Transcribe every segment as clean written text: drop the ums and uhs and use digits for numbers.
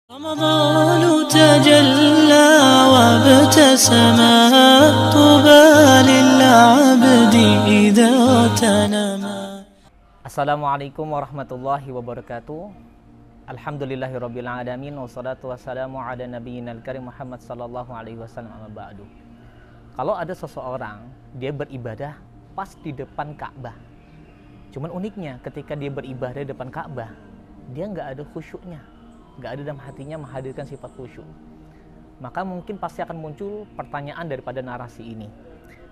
رمضان تجلى وابتسم طوبى للعبد إذا تنما. Assalamualaikum warahmatullahi wabarakatuh. Alhamdulillahirabbil alamin wassalatu wassalamu ala nabiyyinal karim Muhammad sallallahu alaihi wasallam amma ba'du. Kalau ada seseorang dia beribadah pas di depan Ka'bah. Cuman uniknya ketika dia beribadah di depan Ka'bah, dia nggak ada khusyuknya, nggak ada dalam hatinya menghadirkan sifat khusyuk. Maka mungkin pasti akan muncul pertanyaan daripada narasi ini.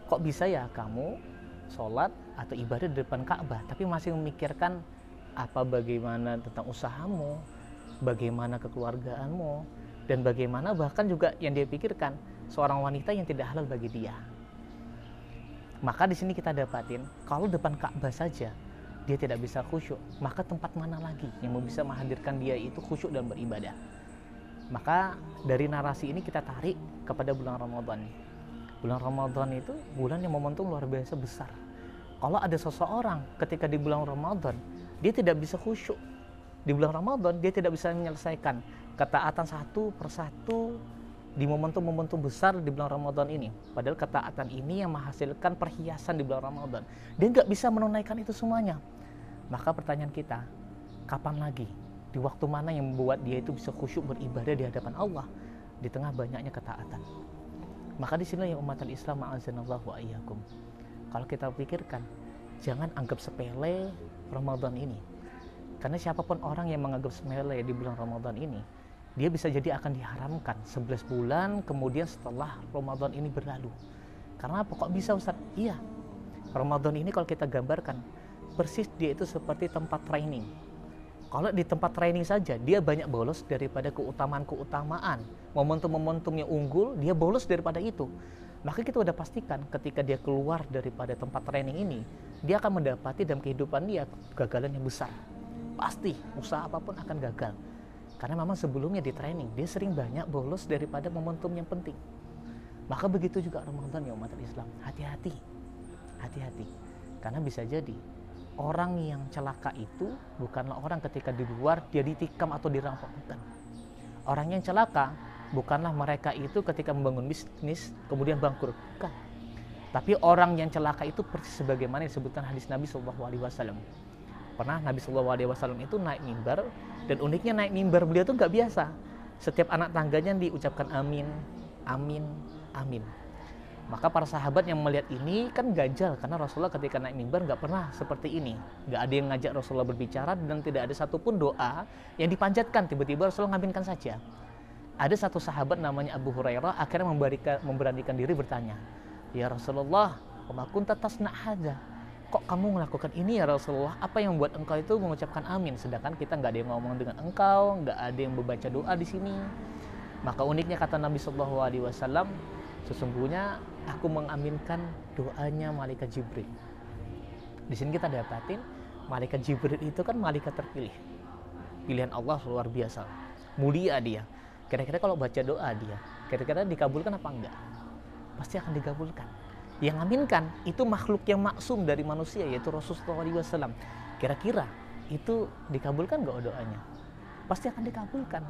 Kok bisa ya kamu sholat atau ibadah di depan Ka'bah tapi masih memikirkan bagaimana tentang usahamu, bagaimana kekeluargaanmu, dan bagaimana bahkan juga yang dia pikirkan seorang wanita yang tidak halal bagi dia. Maka di sini kita dapatin kalau depan Ka'bah saja dia tidak bisa khusyuk, maka tempat mana lagi yang bisa menghadirkan dia itu khusyuk dan beribadah. Maka dari narasi ini kita tarik kepada bulan Ramadan. Bulan Ramadan itu bulan yang momentum luar biasa besar. Kalau ada seseorang ketika di bulan Ramadan dia tidak bisa khusyuk, di bulan Ramadan dia tidak bisa menyelesaikan ketaatan satu persatu di momentum-momentum besar di bulan Ramadan ini. Padahal ketaatan ini yang menghasilkan perhiasan di bulan Ramadan. Dia nggak bisa menunaikan itu semuanya. Maka pertanyaan kita, kapan lagi? Di waktu mana yang membuat dia itu bisa khusyuk beribadah di hadapan Allah di tengah banyaknya ketaatan? Maka di sini yang umat Islam ma'azanallahu wa iyyakum. Kalau kita pikirkan, jangan anggap sepele Ramadan ini. Karena siapapun orang yang menganggap sepele di bulan Ramadan ini, dia bisa jadi akan diharamkan 11 bulan kemudian setelah Ramadan ini berlalu. Karena apa? Kok bisa Ustaz? Iya, Ramadan ini kalau kita gambarkan, persis dia itu seperti tempat training. Kalau di tempat training saja, dia banyak bolos daripada keutamaan-keutamaan. Momentum-momentum yang unggul, dia bolos daripada itu. Maka kita udah pastikan ketika dia keluar daripada tempat training ini, dia akan mendapati dalam kehidupan dia kegagalan yang besar. Pasti, usaha apapun akan gagal. Karena memang sebelumnya di training, dia sering banyak bolos daripada momentum yang penting. Maka begitu juga Ramadan ya umat Islam. Hati-hati. Hati-hati. Karena bisa jadi orang yang celaka itu bukanlah orang ketika di luar dia ditikam atau dirampok, bukan. Orang yang celaka bukanlah mereka itu ketika membangun bisnis kemudian bangkrut, bukan. Tapi orang yang celaka itu persis sebagaimana disebutkan hadis Nabi SAW. Pernah Nabi SAW itu naik mimbar, dan uniknya naik mimbar beliau itu nggak biasa. Setiap anak tangganya diucapkan amin, amin, amin. Maka para sahabat yang melihat ini kan ganjal, karena Rasulullah ketika naik mimbar nggak pernah seperti ini. Nggak ada yang ngajak Rasulullah berbicara dan tidak ada satupun doa yang dipanjatkan. Tiba-tiba Rasulullah ngaminkan saja. Ada satu sahabat namanya Abu Hurairah akhirnya memberanikan diri bertanya, ya Rasulullah, wa kunta tasna' hadza? Kok kamu melakukan ini ya Rasulullah? Apa yang membuat engkau itu mengucapkan amin? Sedangkan kita nggak ada yang ngomong dengan engkau, nggak ada yang membaca doa di sini. Maka uniknya kata Nabi SAW, sesungguhnya aku mengaminkan doanya malaikat Jibril. Di sini kita dapatin malaikat Jibril itu kan malaikat terpilih, pilihan Allah luar biasa, mulia dia. Kira-kira kalau baca doa dia, kira-kira dikabulkan apa enggak? Pasti akan dikabulkan. Yang aminkan itu makhluk yang maksum dari manusia, yaitu Rasulullah SAW. Kira-kira itu dikabulkan enggak doanya? Pasti akan dikabulkan.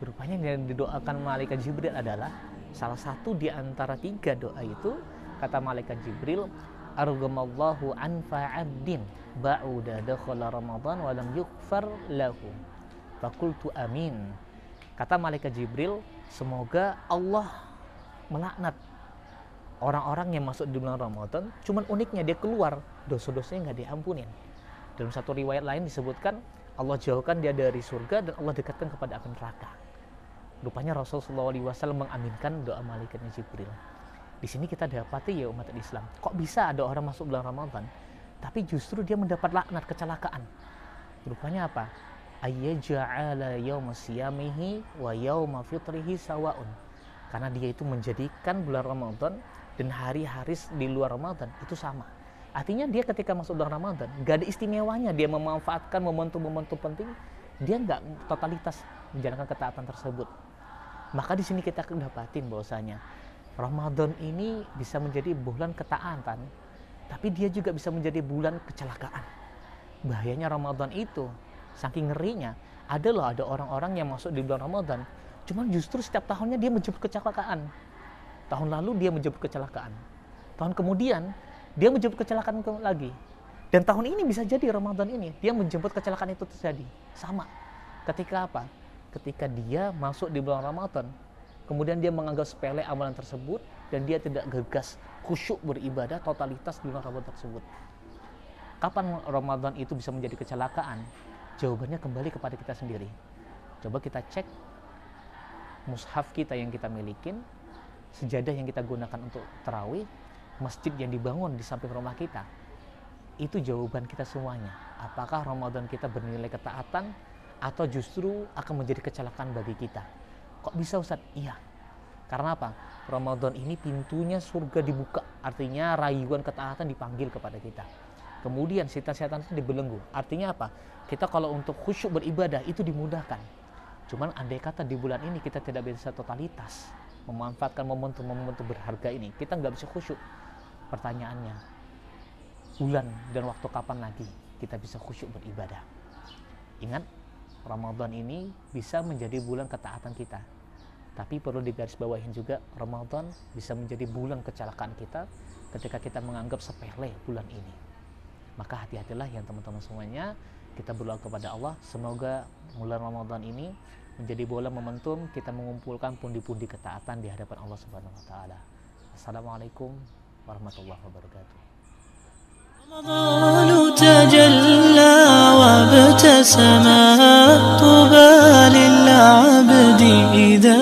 Rupanya yang didoakan malaikat Jibril adalah salah satu di antara 3 doa itu. Kata malaikat Jibril, arghamallahu anfa 'abdin ba'uda dakhala Ramadan wa lam yughfar lahu. Faqultu amin. Kata malaikat Jibril, semoga Allah melaknat orang-orang yang masuk di bulan Ramadan, cuman uniknya dia keluar, dosa-dosanya nggak diampunin. Dalam satu riwayat lain disebutkan, Allah jauhkan dia dari surga dan Allah dekatkan kepada api neraka. Rupanya Rasulullah SAW mengaminkan doa malaikatnya Jibril. Di sini kita dapati ya umat Islam, kok bisa ada orang masuk bulan Ramadan, tapi justru dia mendapat laknat, kecelakaan. Rupanya apa? Ayyaja'ala yawma siyamihi wa yawma fitrihi sawa'un. Karena dia itu menjadikan bulan Ramadan dan hari-hari di luar Ramadan itu sama. Artinya dia ketika masuk bulan Ramadan gak ada istimewanya, dia memanfaatkan momentum-momentum penting, dia gak totalitas menjalankan ketaatan tersebut. Maka di sini kita dapatin bahwasanya Ramadan ini bisa menjadi bulan ketaatan, tapi dia juga bisa menjadi bulan kecelakaan. Bahayanya Ramadan itu saking ngerinya, Ada orang-orang yang masuk di bulan Ramadan, cuman justru setiap tahunnya dia menjemput kecelakaan. Tahun lalu dia menjemput kecelakaan. Tahun kemudian dia menjemput kecelakaan lagi. Dan tahun ini bisa jadi Ramadan ini dia menjemput kecelakaan itu terjadi. Sama. Ketika apa? Ketika dia masuk di bulan Ramadan, kemudian dia menganggap sepele amalan tersebut dan dia tidak gegas khusyuk beribadah totalitas di bulan Ramadan tersebut. Kapan Ramadan itu bisa menjadi kecelakaan? Jawabannya kembali kepada kita sendiri. Coba kita cek mushaf kita yang kita milikin, sejadah yang kita gunakan untuk tarawih, masjid yang dibangun di samping rumah kita. Itu jawaban kita semuanya. Apakah Ramadan kita bernilai ketaatan atau justru akan menjadi kecelakaan bagi kita? Kok bisa, Ustaz? Iya. Karena apa? Ramadan ini pintunya surga dibuka. Artinya rayuan ketaatan dipanggil kepada kita. Kemudian setan-setan itu dibelenggu. Artinya apa? Kita kalau untuk khusyuk beribadah itu dimudahkan. Cuman andai kata di bulan ini kita tidak bisa totalitas memanfaatkan momentum-momentum berharga ini, kita nggak bisa khusyuk. Pertanyaannya, bulan dan waktu kapan lagi kita bisa khusyuk beribadah? Ingat, Ramadan ini bisa menjadi bulan ketaatan kita. Tapi perlu digarisbawahin juga, Ramadan bisa menjadi bulan kecelakaan kita ketika kita menganggap sepele bulan ini. Maka hati-hatilah yang teman-teman semuanya, kita berdoa kepada Allah, semoga bulan Ramadan ini menjadi bulan momentum kita mengumpulkan pundi-pundi ketaatan di hadapan Allah Subhanahu wa taala. Assalamualaikum warahmatullahi wabarakatuh. رمضان تجلى وابتسما طوبى للعبد إذا